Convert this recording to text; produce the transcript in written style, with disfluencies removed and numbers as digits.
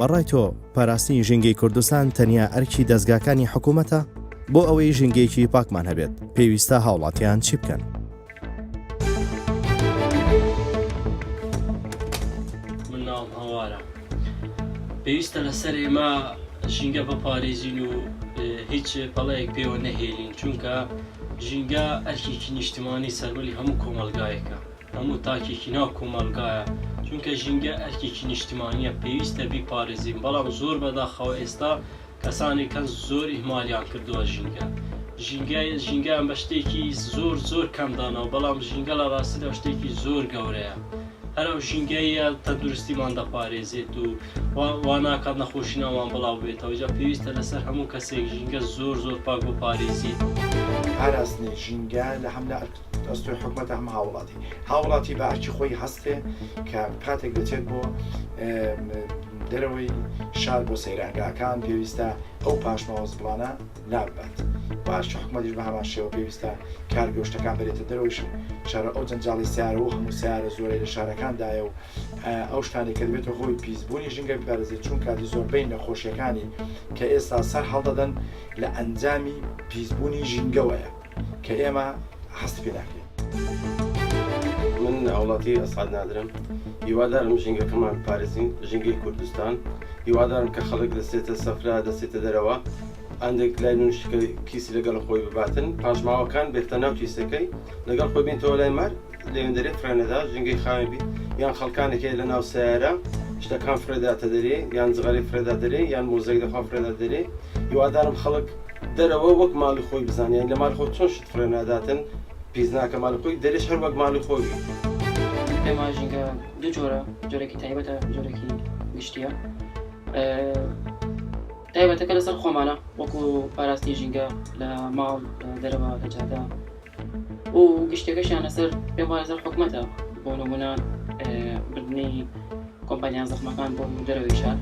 بەڕای تۆ پاراستنی ژینگەی کوردستان تەنیا ئەرکی دەستگاکانی حکوومەتە؟ بۆ ئەوەی ژینگەیەکی پاکمان هەبێت پێویستە هاوڵاتیان چی بکەن؟ من ناوم هەوارە. پێویستە لەسەر ئێمە ژینگە بپارێزین و هیچ پەڵەیەک پێوە نەهێلین، چونکە ژینگە ئەرکێکی نیشتیمانی سەربەلی هەموو کۆمەلگایەکە، هەموو تاکێکی ناو کۆمەلگایە، چونکە ژینگە ئەرکێکی نیشتیمانیە پێویستە بیپارێزین. بەڵام زۆر بەداخەوە ئێستا کەسانێکە زۆر ئیهمالیان کردووە ژینگەیان بە شتێکی زۆر کەمدانەوە، بەڵام ژینگە لە ڕاستیدا شتێکی زۆر گەورەیە. هەرو ژینگەیە تەندروستیمان دەپارێزێت و وا ناکات نەخۆشی ناوان بڵاو بێتەوە. جا پێویستە لەسەر هەموو کەسێک ژینگە زۆر پاک بپارێزیت. پاراستنی ژینگە لە هەملا دەستوی حکوومەتە هەم هاوڵاتی بە ئەرکی خۆی هەستێ کە کاتێک دەچێت بۆ دەرەوەی شار بۆ سەیرانگاکان پێویستە ئەو پاشماوەز بڵانە لابات. باش حکوومەتیش بە هەمان شێوە پێویستە کارگەشتەکان بێتە دەرەوەی شارە ئەو جەنجاڵی سیارە و هەموو سیارە زۆرەی لە شارەکاندایە و ئەو شتانی کە دەبێتە خۆی پیسبوونی ژینگە بپارێزێت، چون کاتی زۆربەی نەخۆشیەکانی کە ئێستا سەر هەڵدەدەن لە ئەنجامی پیسبوونی ژینگەوەیە کە ئێمە هەست پێ ناکرێت. من هاوڵاتی ئەسعاد نادرم. هیوادارم ژینگەکەمان پارێزین، ژینگەی کوردستان. هیوادارم کە خەڵک دەستێتە سەفرا، دەستێتە دەرەوە، ئەندێک لای نوشکە کیسی لەگەڵ خۆی بباتن، پاشماوەکان بێتە ناو کیسەکەی لەگەڵ خۆی بینتەوە لای مار لێوێندەرێ فرێنەدا ژینگەی خاوێن بی، یان خەڵکانێکی لە ناو سیارە شتەکان فرێداتە دەرێ، یان جغەری فرێدا دەرێ، یان مۆزەی دەخوا فرێدا دەرێ. هیوادارم خەڵک دەرەوە وەک ماڵی خۆی بزانیان لە ماڵی خۆ چۆن شت فرێناداتن پیس ناکە ماڵی خۆی، دەرێش هەر وەک ماڵی خۆی. ئێمە ژینگە دوو جۆرێکی تایبەتە، جۆرێکی گشتیە. تایبەتەکە لەسەر خۆمانە، وەکو پاراستی ژینگە لە ماڵ دەرەوە لە جادا، و گشتەکەشیان لەسەر پێم لەسەر حکوومەتە، بۆ نمونە بردنی کۆمپانیان زەخمەکان بۆ دەرەوەی شار.